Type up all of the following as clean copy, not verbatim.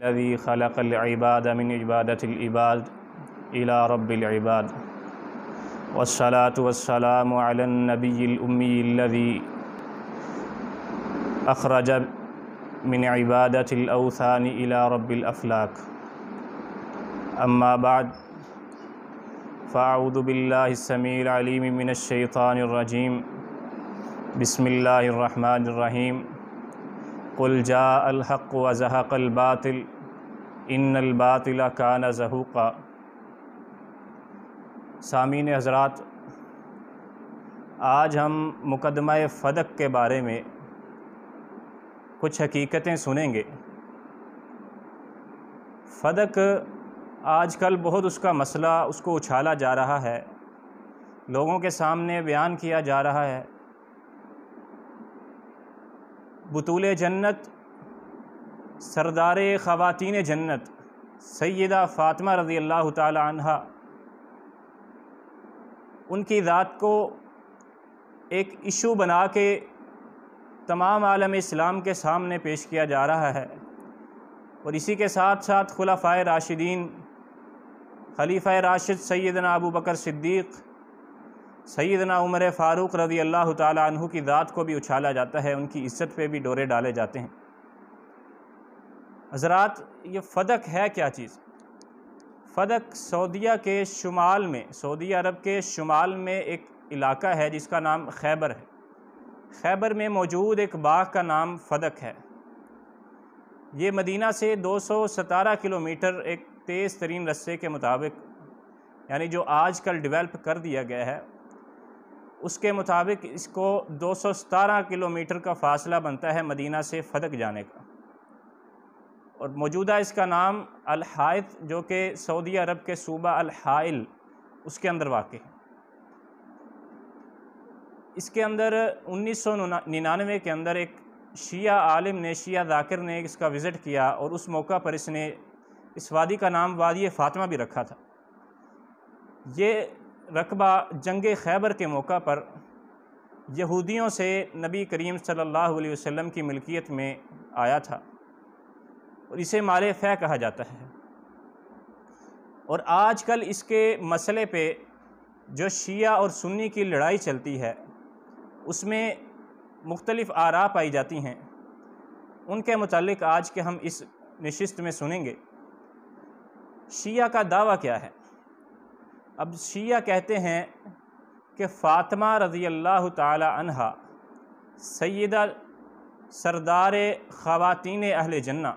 الذي خلق العباد من عبادة العباد إلى رب العباد والصلاة والسلام على النبي الأمي الذي أخرج من عبادة الأوثان إلى رب الأفلاك. أما بعد، فأعوذ بالله السميع العليم من الشيطان الرجيم. بسم الله الرحمن الرحيم. قل جاء الحق وزهق الباطل ان الباطل كان زهوقا. سامعین حضرات، آج ہم مقدمہ فدق کے بارے میں کچھ حقیقتیں سنیں گے۔ فدق آج کل بہت اس کا مسئلہ اس کو اچھالا جا رہا ہے، لوگوں کے سامنے بیان کیا جا رہا ہے۔ بطول جنت، سردار خواتین جنت سیدہ فاطمہ رضی اللہ تعالی عنہا، ان کی ذات کو ایک ایشو بنا کے تمام عالم اسلام کے سامنے پیش کیا جا رہا ہے، اور اسی کے ساتھ ساتھ خلفائے راشدین، خلیفہ راشد سیدنا ابو بکر صدیق، سیدنا عمر فاروق رضی اللہ تعالی عنہ کی ذات کو بھی اچھالا جاتا ہے، ان کی عزت پہ بھی ڈورے ڈالے جاتے ہیں۔ حضرات، یہ فدق ہے کیا چیز؟ فدق سعودیہ کے شمال میں، سعودی عرب کے شمال میں ایک علاقہ ہے جس کا نام خیبر ہے۔ خیبر میں موجود ایک باغ کا نام فدق ہے۔ یہ مدینہ سے 217 کلومیٹر ایک تیز ترین رستے کے مطابق، یعنی جو آج کل ڈیولپ کر دیا گیا ہے اس کے مطابق اس کو 217 کلومیٹر کا فاصلہ بنتا ہے مدینہ سے فدق جانے کا، اور موجودہ اس کا نام الحائط، جو کہ سعودی عرب کے صوبہ الحائل اس کے اندر واقع ہے۔ اس کے اندر 1999 کے اندر ایک شیعہ عالم نے، شیعہ ذاکر نے اس کا وزٹ کیا، اور اس موقع پر اس نے اس وادی کا نام وادی فاطمہ بھی رکھا تھا۔ یہ رقبہ جنگ خیبر کے موقع پر یہودیوں سے نبی کریم صلی اللہ علیہ وسلم کی ملکیت میں آیا تھا، اور اسے مال فہ کہا جاتا ہے۔ اور آج کل اس کے مسئلے پہ جو شیعہ اور سنی کی لڑائی چلتی ہے، اس میں مختلف آراء پائی جاتی ہیں۔ ان کے متعلق آج کے ہم اس نشست میں سنیں گے۔ شیعہ کا دعویٰ کیا ہے؟ اب شیعہ کہتے ہیں کہ فاطمہ رضی اللہ تعالی عنہا سیدہ سردار خواتین اہل جنہ،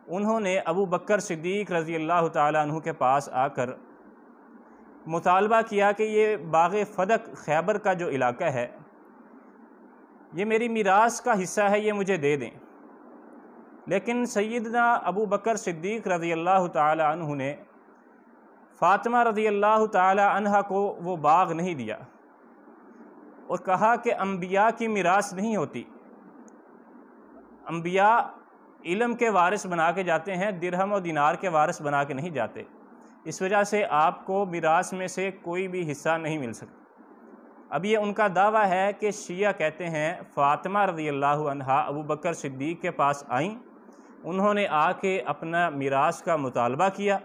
انہوں نے ابو بکر صدیق رضی اللہ تعالی عنہ کے پاس آ کر مطالبہ کیا کہ یہ باغ فدق خیبر کا جو علاقہ ہے، یہ میری میراث کا حصہ ہے، یہ مجھے دے دیں۔ لیکن سیدنا ابو بکر صدیق رضی اللہ تعالی عنہ نے فاطمہ رضی اللہ تعالی عنہ کو وہ باغ نہیں دیا، اور کہا کہ انبیاء کی میراث نہیں ہوتی، انبیاء علم کے وارث بنا کے جاتے ہیں، درہم و دینار کے وارث بنا کے نہیں جاتے، اس وجہ سے آپ کو میراث میں سے کوئی بھی حصہ نہیں مل سکتا۔ اب یہ ان کا دعویٰ ہے کہ شیعہ کہتے ہیں فاطمہ رضی اللہ عنہا ابو بکر صدیق کے پاس آئیں، انہوں نے آ کے اپنا میراث کا مطالبہ کیا،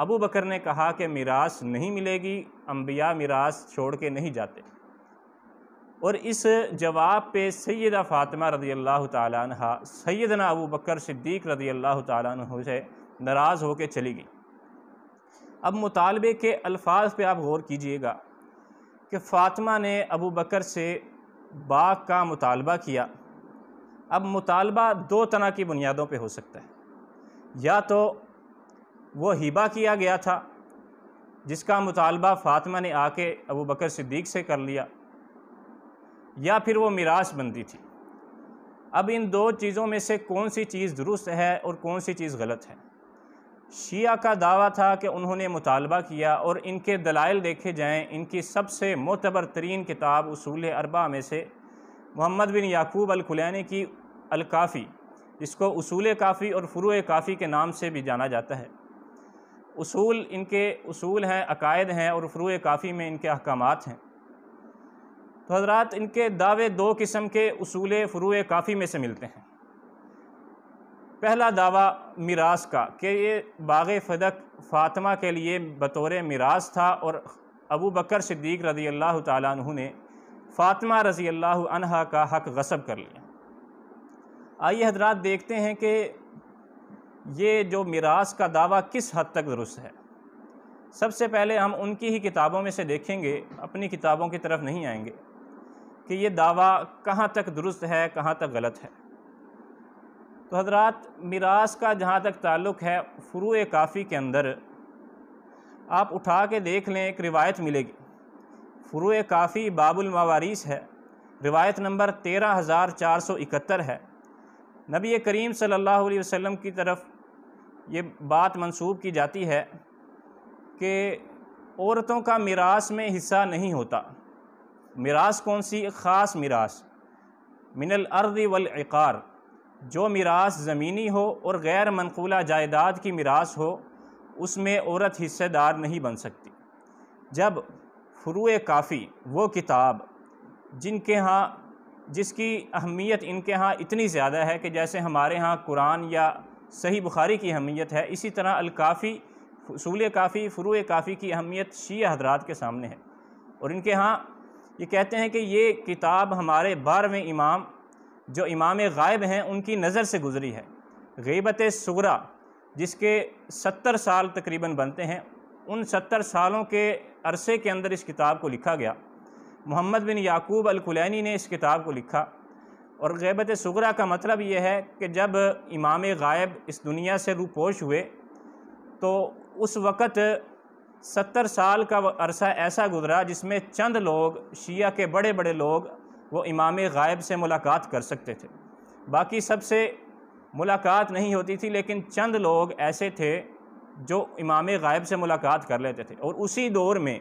ابو بکر نے کہا کہ میراث نہیں ملے گی، انبیاء میراث چھوڑ کے نہیں جاتے۔ اور اس جواب پہ سیدہ فاطمہ رضی اللہ تعالی عنہ سیدنا ابو بکر صدیق رضی اللہ تعالی عنہ سے ناراض ہو کے چلی گئی۔ اب مطالبے کے الفاظ پہ آپ غور کیجئے گا کہ فاطمہ نے ابو بکر سے باغ کا مطالبہ کیا۔ اب مطالبہ دو طرح کی بنیادوں پہ ہو سکتا ہے، یا تو وہ ہبہ کیا گیا تھا جس کا مطالبہ فاطمہ نے آ کے ابو بکر صدیق سے کر لیا، یا پھر وہ میراث بندی تھی۔ اب ان دو چیزوں میں سے کون سی چیز درست ہے اور کون سی چیز غلط ہے؟ شیعہ کا دعویٰ تھا کہ انہوں نے مطالبہ کیا، اور ان کے دلائل دیکھے جائیں، ان کی سب سے معتبر ترین کتاب اصول اربعہ میں سے محمد بن یعقوب الکلینی کی الکافی، جس کو اصول کافی اور فروع کافی کے نام سے بھی جانا جاتا ہے، اصول ان کے اصول ہیں، عقائد ہیں، اور فروع کافی میں ان کے احکامات ہیں۔ تو حضرات، ان کے دعوے دو قسم کے اصول فروع کافی میں سے ملتے ہیں۔ پہلا دعویٰ میراث کا کہ یہ باغ فدق فاطمہ کے لیے بطور میراث تھا اور ابو بکر صدیق رضی اللہ تعالیٰ عنہ نے فاطمہ رضی اللہ عنہا کا حق غصب کر لیا۔ آئیے حضرات دیکھتے ہیں کہ یہ جو میراث کا دعویٰ کس حد تک درست ہے۔ سب سے پہلے ہم ان کی ہی کتابوں میں سے دیکھیں گے، اپنی کتابوں کی طرف نہیں آئیں گے کہ یہ دعویٰ کہاں تک درست ہے، کہاں تک غلط ہے۔ تو حضرات میراث کا جہاں تک تعلق ہے، فروع کافی کے اندر آپ اٹھا کے دیکھ لیں، ایک روایت ملے گی۔ فروع کافی باب الموارث ہے، روایت نمبر 13471 ہے۔ نبی کریم صلی اللہ علیہ وسلم کی طرف یہ بات منسوب کی جاتی ہے کہ عورتوں کا میراث میں حصہ نہیں ہوتا۔ میراث کون سی؟ خاص میراث، من الارض والعقار، جو میراث زمینی ہو اور غیر منقولہ جائیداد کی میراث ہو، اس میں عورت حصہ دار نہیں بن سکتی۔ جب فروع کافی، وہ کتاب جس کی اہمیت ان کے ہاں اتنی زیادہ ہے کہ جیسے ہمارے ہاں قرآن یا صحیح بخاری کی اہمیت ہے، اسی طرح الکافی، اصول کافی، فروع کافی کی اہمیت شیعہ حضرات کے سامنے ہے۔ اور ان کے ہاں یہ کہتے ہیں کہ یہ کتاب ہمارے 12ویں امام جو امام غائب ہیں ان کی نظر سے گزری ہے۔ غیبت صغریٰ جس کے 70 سال تقریباً بنتے ہیں، ان 70 سالوں کے عرصے کے اندر اس کتاب کو لکھا گیا۔ محمد بن یعقوب الکلینی نے اس کتاب کو لکھا۔ اور غیبت صغریٰ کا مطلب یہ ہے کہ جب امام غائب اس دنیا سے روپوش ہوئے تو اس وقت 70 سال کا عرصہ ایسا گزرا جس میں چند لوگ، شیعہ کے بڑے بڑے لوگ، وہ امام غائب سے ملاقات کر سکتے تھے، باقی سب سے ملاقات نہیں ہوتی تھی، لیکن چند لوگ ایسے تھے جو امام غائب سے ملاقات کر لیتے تھے۔ اور اسی دور میں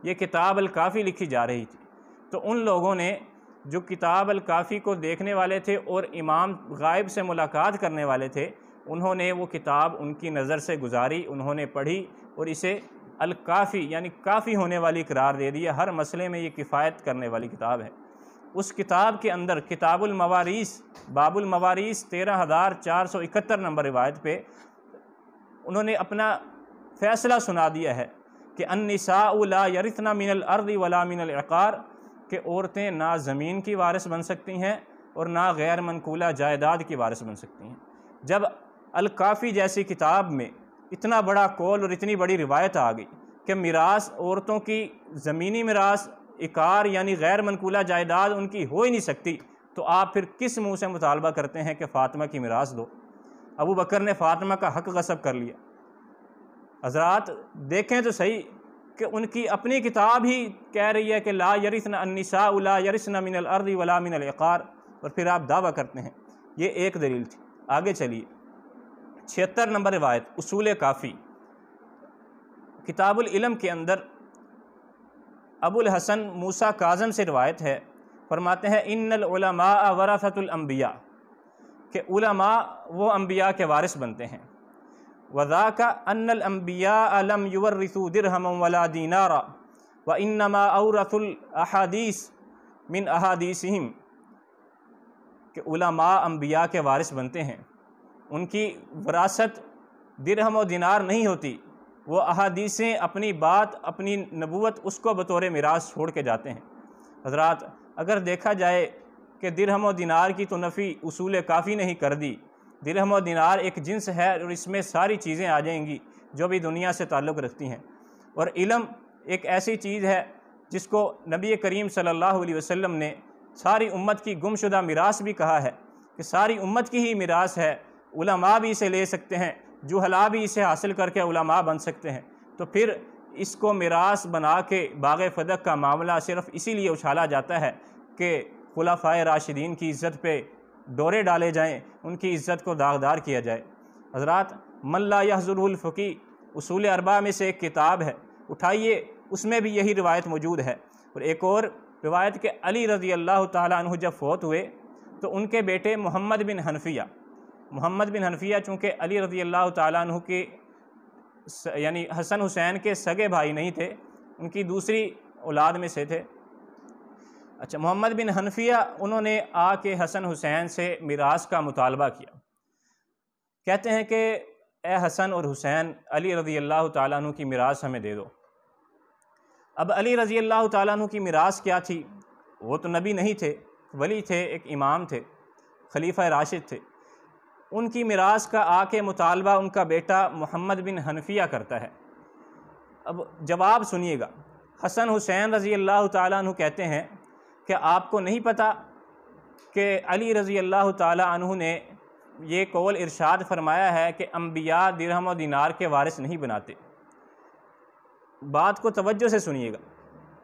یہ کتاب الکافی لکھی جا رہی تھی۔ تو ان لوگوں نے جو کتاب الکافی کو دیکھنے والے تھے اور امام غائب سے ملاقات کرنے والے تھے، انہوں نے وہ کتاب ان کی نظر سے گزاری، انہوں نے پڑھی اور اسے الکافی یعنی کافی ہونے والی قرار دے دیا۔ ہر مسئلے میں یہ کفایت کرنے والی کتاب ہے۔ اس کتاب کے اندر کتاب الموارث، باب الموارث 13471 نمبر روایت پہ انہوں نے اپنا فیصلہ سنا دیا ہے کہ النساء لا یرثن من الارض ولا من العقار، کہ عورتیں نہ زمین کی وارث بن سکتی ہیں اور نہ غیر منقولہ جائیداد کی وارث بن سکتی ہیں۔ جب الکافی جیسی کتاب میں اتنا بڑا قول اور اتنی بڑی روایت آ گئی کہ میراث عورتوں کی زمینی میراث، عقار یعنی غیر منقولہ جائیداد ان کی ہو ہی نہیں سکتی، تو آپ پھر کس منہ سے مطالبہ کرتے ہیں کہ فاطمہ کی میراث دو؟ ابو بکر نے فاطمہ کا حق غصب کر لیا۔ حضرات دیکھیں تو صحیح کہ ان کی اپنی کتاب ہی کہہ رہی ہے کہ لا یرثن النساء لا یرثن من الارض ولا من العقار، اور پھر آپ دعویٰ کرتے ہیں۔ یہ ایک دلیل تھی۔ آگے چلیے، 76 نمبر روایت، اصول کافی، کتاب العلم کے اندر ابو الحسن موسیٰ کاظم سے روایت ہے، فرماتے ہیں ان العلماء ورثۃ الانبیاء، کہ علماء وہ انبیاء کے وارث بنتے ہیں۔ وذاک ان الانبیاء لم یورثوا درہما ولا دینارا وانما اورثوا الاحادیث من احادیثہم، کہ علماء انبیاء کے وارث بنتے ہیں، ان کی وراثت درہم و دینار نہیں ہوتی، وہ احادیثیں، اپنی بات، اپنی نبوت اس کو بطور میراث چھوڑ کے جاتے ہیں۔ حضرات اگر دیکھا جائے کہ درہم و دینار کی تو نفی اصول کافی نہیں کر دی، درہم و دینار ایک جنس ہے اور اس میں ساری چیزیں آ جائیں گی جو بھی دنیا سے تعلق رکھتی ہیں، اور علم ایک ایسی چیز ہے جس کو نبی کریم صلی اللہ علیہ وسلم نے ساری امت کی گمشدہ میراث بھی کہا ہے کہ ساری امت کی ہی میراث ہے، علماء بھی اسے لے سکتے ہیں، جہلاء بھی اسے حاصل کر کے علماء بن سکتے ہیں۔ تو پھر اس کو میراث بنا کے باغ فدق کا معاملہ صرف اسی لیے اچھالا جاتا ہے کہ خلفائے راشدین کی عزت پہ ڈورے ڈالے جائیں، ان کی عزت کو داغدار کیا جائے۔ حضرات من لا یحضرہ الفقیہ اصول اربعہ میں سے ایک کتاب ہے، اٹھائیے، اس میں بھی یہی روایت موجود ہے۔ اور ایک اور روایت کہ علی رضی اللہ تعالیٰ عنہ جب فوت ہوئے تو ان کے بیٹے محمد بن حنفیہ چونکہ علی رضی اللہ تعالیٰ عنہ کے یعنی حسن حسین کے سگے بھائی نہیں تھے، ان کی دوسری اولاد میں سے تھے۔ اچھا، محمد بن حنفیہ انہوں نے آ کے حسن حسین سے میراث کا مطالبہ کیا کہتے ہیں کہ اے حسن اور حسین، علی رضی اللہ تعالیٰ عنہ کی میراث ہمیں دے دو۔ اب علی رضی اللہ تعالیٰ عنہ کی میراث کیا تھی؟ وہ تو نبی نہیں تھے، ولی تھے، ایک امام تھے، خلیفہ راشد تھے۔ ان کی میراث کا آ کے مطالبہ ان کا بیٹا محمد بن حنفیہ کرتا ہے۔ اب جواب سنیے گا۔ حسن حسین رضی اللہ تعالیٰ عنہ کہتے ہیں کہ آپ کو نہیں پتہ کہ علی رضی اللہ تعالیٰ عنہ نے یہ قول ارشاد فرمایا ہے کہ انبیاء درہم و دینار کے وارث نہیں بناتے۔ بات کو توجہ سے سنیے گا،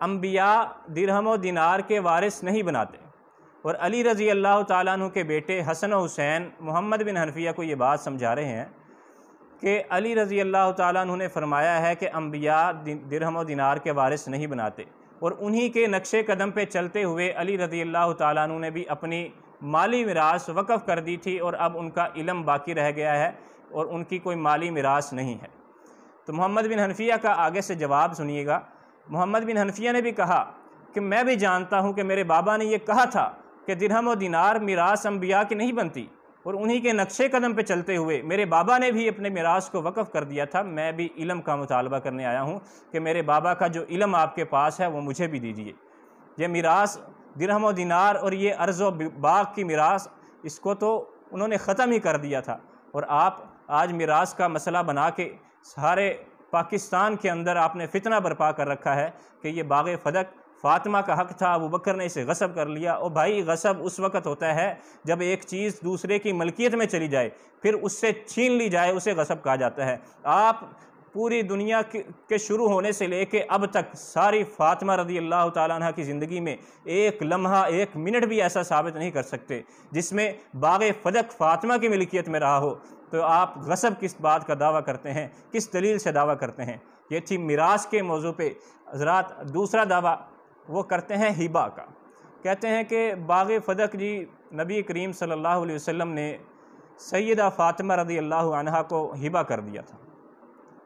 انبیاء درہم و دینار کے وارث نہیں بناتے، اور علی رضی اللہ تعالیٰ عنہ کے بیٹے حسن و حسین محمد بن حنفیہ کو یہ بات سمجھا رہے ہیں کہ علی رضی اللہ تعالیٰ عنہ نے فرمایا ہے کہ انبیاء درہم و دینار کے وارث نہیں بناتے، اور انہی کے نقش قدم پہ چلتے ہوئے علی رضی اللہ تعالیٰ عنہ نے بھی اپنی مالی میراث وقف کر دی تھی، اور اب ان کا علم باقی رہ گیا ہے اور ان کی کوئی مالی میراث نہیں ہے۔ تو محمد بن حنفیہ کا آگے سے جواب سنیے گا۔ محمد بن حنفیہ نے بھی کہا کہ میں بھی جانتا ہوں کہ میرے بابا نے یہ کہا تھا کہ درہم و دینار میراث انبیاء کی نہیں بنتی، اور انہی کے نقش قدم پہ چلتے ہوئے میرے بابا نے بھی اپنے میراث کو وقف کر دیا تھا۔ میں بھی علم کا مطالبہ کرنے آیا ہوں کہ میرے بابا کا جو علم آپ کے پاس ہے وہ مجھے بھی دیجیے۔ یہ میراث درہم و دینار اور یہ ارض و باغ کی میراث، اس کو تو انہوں نے ختم ہی کر دیا تھا، اور آپ آج میراث کا مسئلہ بنا کے سارے پاکستان کے اندر آپ نے فتنہ برپا کر رکھا ہے کہ یہ باغ فدق فاطمہ کا حق تھا، ابو بکر نے اسے غصب کر لیا۔ اور بھائی، غصب اس وقت ہوتا ہے جب ایک چیز دوسرے کی ملکیت میں چلی جائے، پھر اس سے چھین لی جائے، اسے غصب کہا جاتا ہے۔ آپ پوری دنیا کے شروع ہونے سے لے کے اب تک ساری فاطمہ رضی اللہ تعالیٰ عنہ کی زندگی میں ایک لمحہ، ایک منٹ بھی ایسا ثابت نہیں کر سکتے جس میں باغ فدق فاطمہ کی ملکیت میں رہا ہو، تو آپ غصب کس بات کا دعویٰ کرتے ہیں؟ کس دلیل سے دعویٰ کرتے ہیں؟ یہ تھی میراث کے موضوع پہ۔ حضرات، دوسرا دعویٰ وہ کرتے ہیں ہبہ کا۔ کہتے ہیں کہ باغ فدق جی نبی کریم صلی اللہ علیہ وسلم نے سیدہ فاطمہ رضی اللہ عنہا کو ہبہ کر دیا تھا۔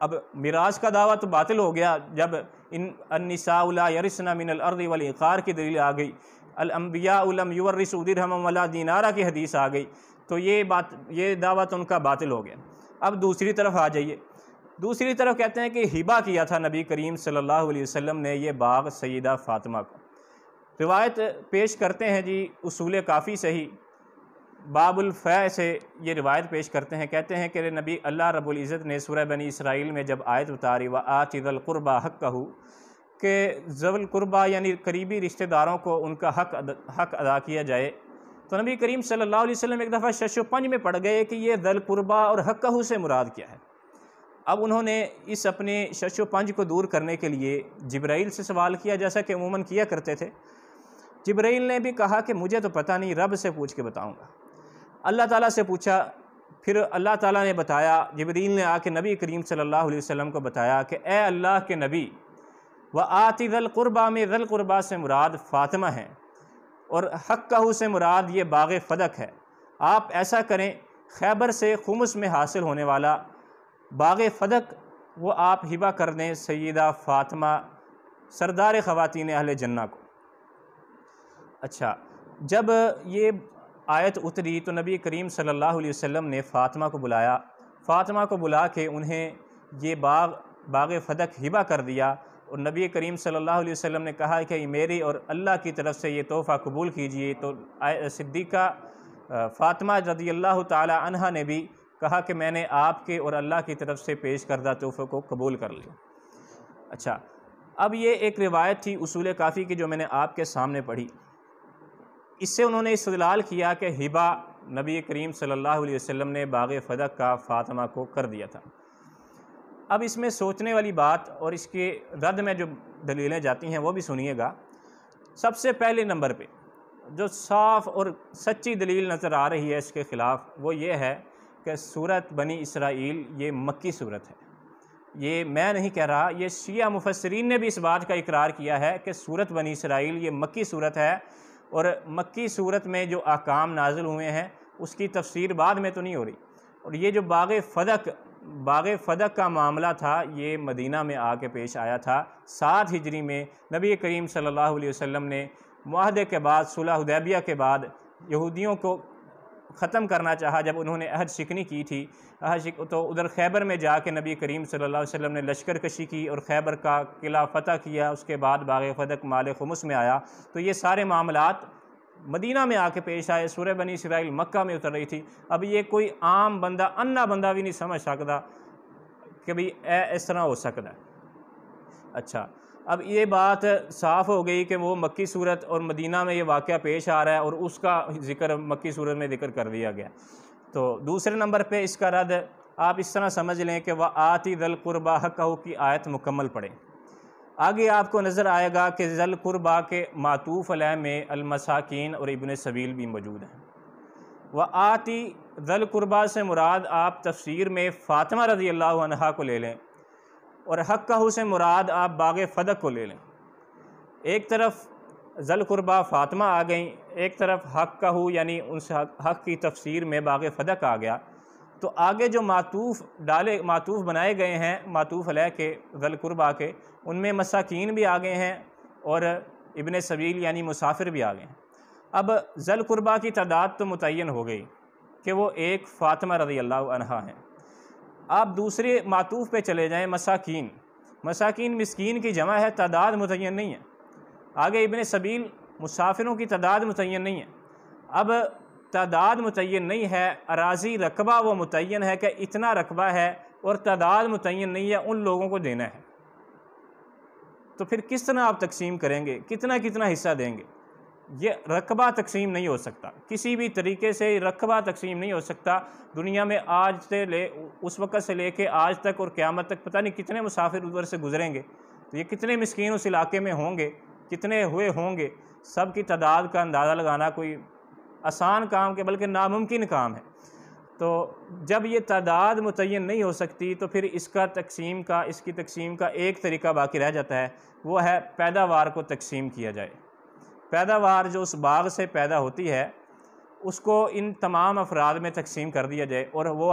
اب میراث کا دعویٰ تو باطل ہو گیا جب النساء لا یرثن من الارض والعقار کی دلیل آ گئی، الانبیاء لم یورثوا درہما ولا دینارا کی حدیث آ گئی، تو یہ دعویٰ تو ان کا باطل ہو گیا۔ اب دوسری طرف آ جائیے۔ دوسری طرف کہتے ہیں کہ ہبہ کیا تھا نبی کریم صلی اللہ علیہ وسلم نے یہ باغ سیدہ فاطمہ کو۔ روایت پیش کرتے ہیں جی اصول کافی صحیح، باب الفیع سے یہ روایت پیش کرتے ہیں۔ کہتے ہیں کہ نبی اللہ رب العزت نے سورہ بنی اسرائیل میں جب آیت اتاری وآتِ ذی القربى حقہ، کہ ذوی القربہ یعنی قریبی رشتہ داروں کو ان کا حق ادا کیا جائے، تو نبی کریم صلی اللہ علیہ وسلم ایک دفعہ شش و پنج میں پڑ گئے کہ یہ ذی القربہ اور حقہ سے مراد کیا ہے۔ اب انہوں نے اس اپنے شش و پنج کو دور کرنے کے لیے جبرائیل سے سوال کیا، جیسا کہ عموماً کیا کرتے تھے۔ جبرائیل نے بھی کہا کہ مجھے تو پتہ نہیں، رب سے پوچھ کے بتاؤں گا۔ اللہ تعالیٰ سے پوچھا، پھر اللہ تعالیٰ نے بتایا، جبرائیل نے آ کے نبی کریم صلی اللہ علیہ وسلم کو بتایا کہ اے اللہ کے نبی، وآتِ ذی القربى میں ذی القربہ سے مراد فاطمہ ہیں، اور حقہ سے مراد یہ باغ فدق ہے۔ آپ ایسا کریں، خیبر سے خمس میں حاصل ہونے والا باغ فدق وہ آپ ہبہ کر دیں سیدہ فاطمہ سردار خواتین اہل جنہ کو۔ اچھا، جب یہ آیت اتری تو نبی کریم صلی اللہ علیہ وسلم نے فاطمہ کو بلایا، فاطمہ کو بلا کے انہیں یہ باغ فدق ہبہ کر دیا، اور نبی کریم صلی اللہ علیہ وسلم نے کہا کہ میری اور اللہ کی طرف سے یہ تحفہ قبول کیجئے۔ تو صدیقہ فاطمہ رضی اللہ تعالی عنہا نے بھی کہا کہ میں نے آپ کے اور اللہ کی طرف سے پیش کردہ تحفے کو قبول کر لیا۔ اچھا، اب یہ ایک روایت تھی اصول کافی کی جو میں نے آپ کے سامنے پڑھی، اس سے انہوں نے استدلال کیا کہ ہبہ نبی کریم صلی اللہ علیہ وسلم نے باغ فدق کا فاطمہ کو کر دیا تھا۔ اب اس میں سوچنے والی بات اور اس کے رد میں جو دلیلیں جاتی ہیں وہ بھی سنیے گا۔ سب سے پہلے نمبر پہ جو صاف اور سچی دلیل نظر آ رہی ہے اس کے خلاف وہ یہ ہے کہ سورت بنی اسرائیل یہ مکی سورت ہے۔ یہ میں نہیں کہہ رہا، یہ شیعہ مفسرین نے بھی اس بات کا اقرار کیا ہے کہ سورت بنی اسرائیل یہ مکی سورت ہے، اور مکی سورت میں جو احکام نازل ہوئے ہیں اس کی تفسیر بعد میں تو نہیں ہو رہی۔ اور یہ جو باغ فدق کا معاملہ تھا یہ مدینہ میں آ کے پیش آیا تھا 7 ہجری میں۔ نبی کریم صلی اللہ علیہ وسلم نے معاہدے کے بعد، صلح حدیبیہ کے بعد، یہودیوں کو ختم کرنا چاہا، جب انہوں نے عہد شکنی کی تھی تو ادھر خیبر میں جا کے نبی کریم صلی اللہ علیہ وسلم نے لشکر کشی کی اور خیبر کا قلعہ فتح کیا، اس کے بعد باغ فدق مال خمس میں آیا، تو یہ سارے معاملات مدینہ میں آ کے پیش آئے۔ سورہ بنی اسرائیل مکہ میں اتر رہی تھی۔ اب یہ کوئی عام بندہ، انا بندہ بھی نہیں سمجھ سکتا کہ بھئی اس طرح ہو سکتا ہے۔ اچھا، اب یہ بات صاف ہو گئی کہ وہ مکی صورت اور مدینہ میں یہ واقعہ پیش آ رہا ہے اور اس کا ذکر مکی صورت میں ذکر کر دیا گیا۔ تو دوسرے نمبر پہ اس کا رد آپ اس طرح سمجھ لیں کہ وَآتِ ذَی الْقُرْبَى حَقَّهُ کی آیت مکمل پڑھیں۔ آگے آپ کو نظر آئے گا کہ ذی القربیٰ کے معطوف علیہ میں المساکین اور ابن سبیل بھی موجود ہیں۔ وَآتِ ذی القربیٰ سے مراد آپ تفسیر میں فاطمہ رضی اللہ عنہا کو لے لیں، اور حقہ سے مراد آپ باغ فدق کو لے لیں۔ ایک طرف ذی القربیٰ فاطمہ آ گئیں، ایک طرف حقہ یعنی ان سے حق کی تفسیر میں باغ فدق آ گیا، تو آگے جو معطوف بنائے گئے ہیں معطوف علیہ کے ذی القربیٰ کے، ان میں مساکین بھی آ گئے ہیں اور ابن سبیل یعنی مسافر بھی آ گئے ہیں۔ اب ذی القربیٰ کی تعداد تو متعین ہو گئی کہ وہ ایک فاطمہ رضی اللہ عنہا ہیں۔ آپ دوسرے معطوف پہ چلے جائیں، مساکین۔ مساکین مسکین کی جمع ہے، تعداد متعین نہیں ہے۔ آگے ابن سبیل، مسافروں کی تعداد متعین نہیں ہے۔ اب تعداد متعین نہیں ہے، اراضی رقبہ وہ متعین ہے کہ اتنا رقبہ ہے، اور تعداد متعین نہیں ہے، ان لوگوں کو دینا ہے۔ تو پھر کس طرح آپ تقسیم کریں گے؟ کتنا حصہ دیں گے؟ یہ رقبہ تقسیم نہیں ہو سکتا، کسی بھی طریقے سے رقبہ تقسیم نہیں ہو سکتا۔ دنیا میں آج سے اس وقت سے لے کے آج تک اور قیامت تک پتہ نہیں کتنے مسافر ادھر سے گزریں گے، تو یہ کتنے مسکین اس علاقے میں ہوں گے، کتنے ہوئے ہوں گے، سب کی تعداد کا اندازہ لگانا کوئی آسان کام کے بلکہ ناممکن کام ہے۔ تو جب یہ تعداد متعین نہیں ہو سکتی تو پھر اس کی تقسیم کا ایک طریقہ باقی رہ جاتا ہے، وہ ہے پیداوار کو تقسیم کیا جائے۔ پیداوار جو اس باغ سے پیدا ہوتی ہے اس کو ان تمام افراد میں تقسیم کر دیا جائے، اور وہ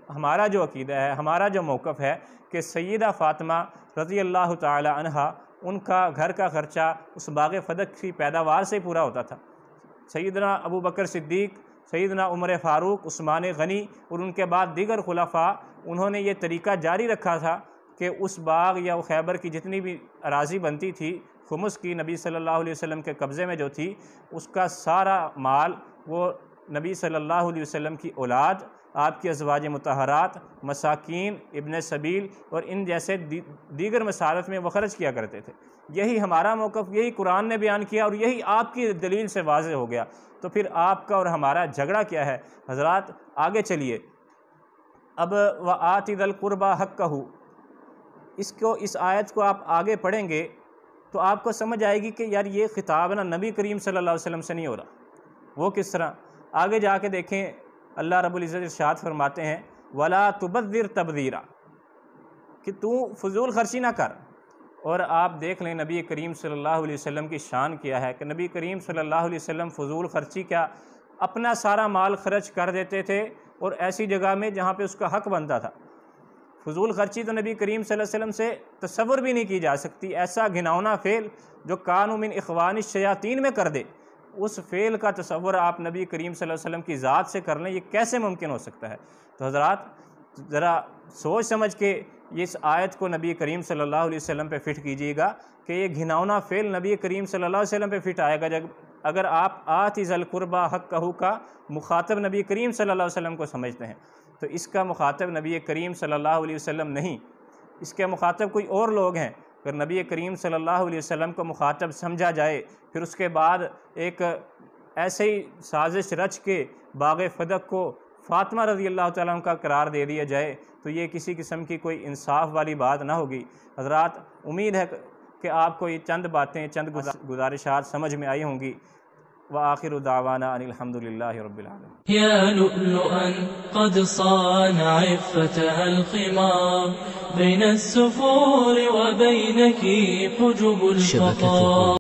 ہمارا جو عقیدہ ہے، ہمارا جو موقف ہے کہ سیدہ فاطمہ رضی اللہ تعالی عنہا، ان کا گھر کا خرچہ اس باغ فدق کی پیداوار سے پورا ہوتا تھا۔ سیدنا ابو بکر صدیق، سیدنا عمر فاروق، عثمان غنی اور ان کے بعد دیگر خلفاء، انہوں نے یہ طریقہ جاری رکھا تھا کہ اس باغ یا خیبر کی جتنی بھی اراضی بنتی تھی خمس کی، نبی صلی اللہ علیہ وسلم کے قبضے میں جو تھی، اس کا سارا مال وہ نبی صلی اللہ علیہ وسلم کی اولاد، آپ کی ازواج مطہرات، مساکین، ابن سبیل اور ان جیسے دیگر مصارف میں وہ خرچ کیا کرتے تھے۔ یہی ہمارا موقف، یہی قرآن نے بیان کیا اور یہی آپ کی دلیل سے واضح ہو گیا۔ تو پھر آپ کا اور ہمارا جھگڑا کیا ہے؟ حضرات آگے چلیے۔ اب وَآتِ ذِی الْقُرْبَى حَقَّهُ، اس آیت کو آپ آگے پڑھیں گے تو آپ کو سمجھ آئے گی کہ یار یہ خطاب نا نبی کریم صلی اللہ علیہ وسلم سے نہیں ہو رہا۔ وہ کس طرح؟ آگے جا کے دیکھیں، اللہ رب العزت ارشاد فرماتے ہیں وَلَا تُبَذِّرْ تَبْذِيرًا، کہ تو فضول خرچی نہ کر۔ اور آپ دیکھ لیں نبی کریم صلی اللہ علیہ وسلم کی شان کیا ہے کہ نبی کریم صلی اللہ علیہ وسلم فضول خرچی کیا، اپنا سارا مال خرچ کر دیتے تھے، اور ایسی جگہ میں جہاں پہ اس کا حق بنتا تھا۔ فضول خرچی تو نبی کریم صلی اللہ علیہ وسلم سے تصور بھی نہیں کی جا سکتی۔ ایسا گھناؤنا فعل جو کانوا من اخوان الشیاطین میں کر دے، اس فعل کا تصور آپ نبی کریم صلی اللہ علیہ وسلم کی ذات سے کر لیں، یہ کیسے ممکن ہو سکتا ہے؟ تو حضرات ذرا سوچ سمجھ کے اس آیت کو نبی کریم صلی اللہ علیہ وسلم پہ فٹ کیجیے گا کہ یہ گھناؤنا فعل نبی کریم صلی اللہ علیہ وسلم پہ فٹ آئے گا اگر آپ آتِ ذی القربیٰ حقہ کا مخاطب نبی کریم صلی اللہ علیہ وسلم کو سمجھتے ہیں، تو اس کا مخاطب نبی کریم صلی اللہ علیہ وسلم نہیں، اس کے مخاطب کوئی اور لوگ ہیں۔ اگر نبی کریم صلی اللہ علیہ وسلم کو مخاطب سمجھا جائے، پھر اس کے بعد ایک ایسے ہی سازش رچ کے باغ فدق کو فاطمہ رضی اللہ تعالیٰ عنہ کا قرار دے دیا جائے، تو یہ کسی قسم کی کوئی انصاف والی بات نہ ہوگی۔ حضرات امید ہے کہ آپ کو یہ چند باتیں، چند گزارشات سمجھ میں آئی ہوں گی۔ وآخر دعوانا ان الحمد للہ رب العالمین۔ یا لؤلؤا قد صانع عفتها الخمار بین السفور وبینک حجب الفقار۔